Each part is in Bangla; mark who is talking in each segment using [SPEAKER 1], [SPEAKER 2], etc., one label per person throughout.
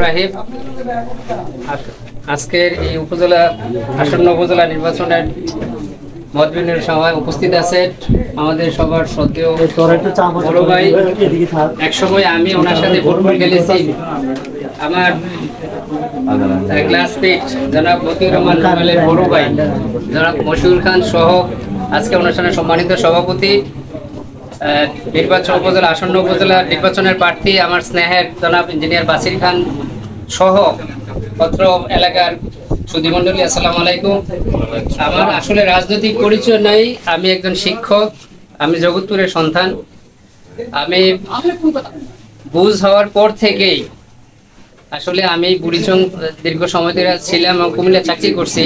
[SPEAKER 1] রাহিব আজকের এই আসন্ন উপজেলা নির্বাচনের মতবিনিময়ের সময় উপস্থিত আছেন আমাদের সবার শ্রদ্ধেয় বড় ভাই। একসময় আমি ওনার সাথে ফুটবল খেলেছি। আমার ক্লাসমেট জনাব মতিউর রহমান রুবেলের বড় ভাই জনাব মশিউর খান সহ আজকে অনুষ্ঠানের সম্মানিত সভাপতি, আসন্ন উপজেলা নির্বাচনের প্রার্থী আমার স্নেহের জনাব ইঞ্জিনিয়ার বাসির খান সহ পত্র এলাকার সুধীমণ্ডলী, আসসালামু আলাইকুম। আমার আসলে রাজনৈতিক পরিচয় নাই, আমি একজন শিক্ষক, আমি জগৎপুরের সন্তান। আমি বুঝ হওয়ার পর থেকেই আসলে আমি বুড়িচং দীর্ঘ সময় ধরে ছিলাম এবং কুমিল্লা চাকরি করছি।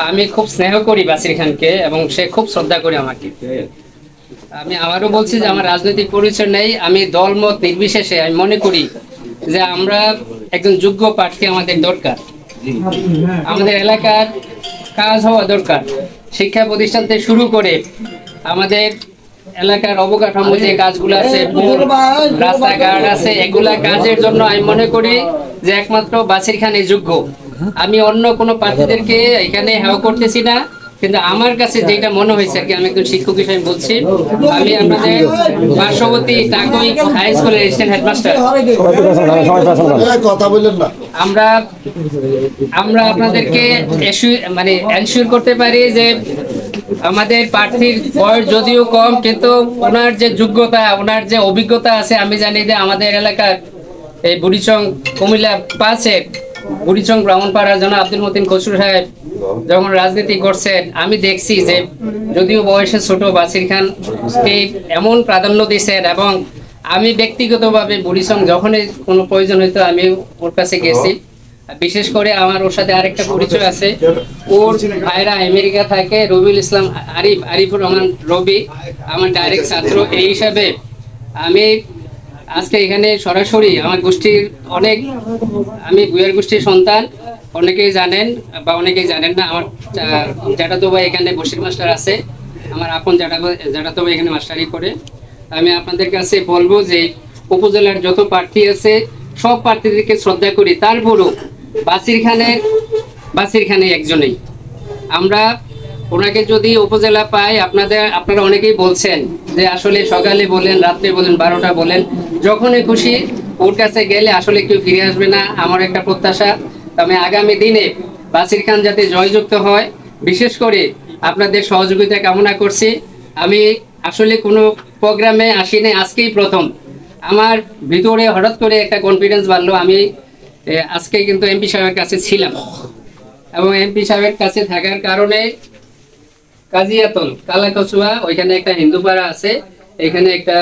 [SPEAKER 1] আমি খুব স্নেহ করি বাসির খানকে এবং সে খুব শ্রদ্ধা করে আমাকে। আমি আবারও বলছি যে আমার রাজনৈতিক পরিচয় নেই, আমি দলমত নির্বিশেষে আমি মনে করি যে আমরা একজন যোগ্য প্রার্থী আমাদের দরকার। আমাদের এলাকার কাজ হওয়া দরকার, শিক্ষা প্রতিষ্ঠান থেকে শুরু করে আমাদের এলাকার অবকাঠামো যে কাজগুলো আছে, রাস্তাঘাট আছে, এগুলা কাজের জন্য আমি মনে করি যে একমাত্র বাসির খানই যোগ্য। আমি অন্য কোনো প্রার্থীদেরকে এখানে হেয় করতেছি না, কিন্তু আমার কাছে যেটা মনে হয়েছে আর কি, আমি একজন শিক্ষক হিসেবে বলছি, আমি আমাদের পার্শ্ববর্তী টাকই হাই স্কুলের অ্যাসিস্ট্যান্ট হেডমাস্টার। আমরা আপনাদেরকে এনশিওর করতে পারি যে আমাদের প্রার্থীর বয়স যদিও কম, কিন্তু ওনার যে যোগ্যতা, ওনার যে অভিজ্ঞতা আছে, আমি জানি যে আমাদের এলাকার এই বুড়িচং কুমিল্লা পাশের বুড়িচং ব্রাহ্মণপাড়ার জন্য আব্দুল মতিন খসরু সাহেব যখন রাজনীতি করছেন, আমি দেখছি যে যদিও বয়সে ছোট, বাসির খানকে এমন প্রাধান্য দিয়েছেন। এবং আমি ব্যক্তিগতভাবে বুড়িচং যখনই কোনো প্রয়োজন হইতো আমি ওর কাছে গেছি। বিশেষ করে আমার ওর সাথে আরেকটা পরিচয় আছে, ওর ভাইরা আমেরিকা থাকে, রবিউল ইসলাম আরিফুর রহমান রবি আমার ডাইরেক্ট ছাত্র। এই হিসাবে আমি আজকে এখানে সরাসরি আমার গোষ্ঠীর আমি ভূঁইয়ার গোষ্ঠীর সন্তান, অনেকেই জানেন বা অনেকেই জানেন না। আমার জ্যাঠাতো ভাই এখানে বশির মাস্টার আছে, আমার আপন জ্যাঠাতো ভাই এখানে মাস্টারি করে। আমি আপনাদের কাছে বলবো যে উপজেলার যত প্রার্থী আছে সব প্রার্থীদেরকে শ্রদ্ধা করি, তারপরও বাসির খানে একজনেই। আমরা ওনাকে যদি উপজেলা পাই, আপনারা অনেকেই বলছেন যে আসলে সকালে বলেন, রাত্রে বলেন, 12টা বলেন, যখনই খুশি ওর কাছে গেলে আসলে কেউ ফিরে আসবে না। আমার একটা প্রত্যাশা, আমি আগামী দিনে বাসির খান যাতে জয়যুক্ত হয়, বিশেষ করে আপনাদের সহযোগিতা কামনা করছি। আমি আসলে কোনো প্রোগ্রামে আসিনি, আজকেই প্রথম। আমার ভিতরে হঠাৎ করে একটা কনফিডেন্স বাড়লো। আমি আজকে কিন্তু এমপি সাহেবের কাছে ছিলাম এবং এমপি সাহেবের কাছে থাকার কারণে কাজিয়াতল কালাকচুয়া ওইখানে একটা হিন্দু পাড়া আছে, এখানে একটা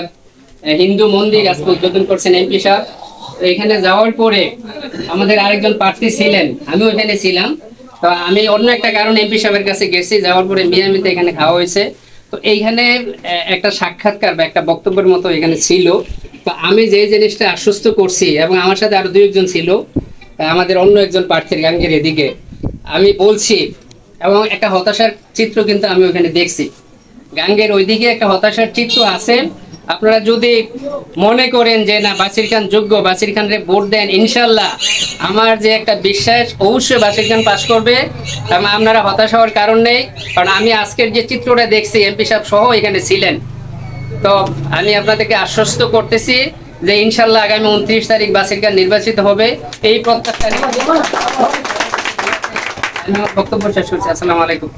[SPEAKER 1] হিন্দু মন্দির আজকে উদ্বোধন করছেন এমপি সাহেব। এখানে যাওয়ার পরে আমাদের আরেকজন প্রার্থী ছিলেন, আমি ওইখানে ছিলাম। তো আমি অন্য একটা কারণে এমপি সাহেবের কাছে গেছি, যাওয়ার পরে মিয়ামিতে এখানে খাওয়া হয়েছে। তো এইখানে একটা সাক্ষাৎকার বা একটা বক্তব্যের মতো এখানে ছিল। তো আমি যে জিনিসটা আশ্বস্ত করছি, এবং আমার সাথে আরো 2 জন ছিল, আমাদের অন্য একজন প্রার্থীর গাঙ্গের এদিকে, আমি বলছি, এবং একটা হতাশার চিত্র কিন্তু আমি ওখানে দেখছি। গাঙ্গের ওইদিকে একটা হতাশার চিত্র আছে। আপনারা যদি মনে করেন যে না বাসির খান যোগ্য, বাসির খানরে ভোট দেন, ইনশাল্লাহ আমার যে একটা বিশ্বাস, অবশ্যই বাসির খান পাস করবে। আপনারা হতাশ হওয়ার কারণ নেই, কারণ আমি আজকের যে চিত্রটা দেখছি, এমপি সাহেব সহ এখানে ছিলেন। তো আমি আপনাদেরকে আশ্বস্ত করতেছি যে ইনশাল্লাহ আগামী 29 তারিখ বাসির খান নির্বাচিত হবে, এই প্রত্যাশা নিয়ে বক্তব্য শেষ করছি। আসসালামু আলাইকুম।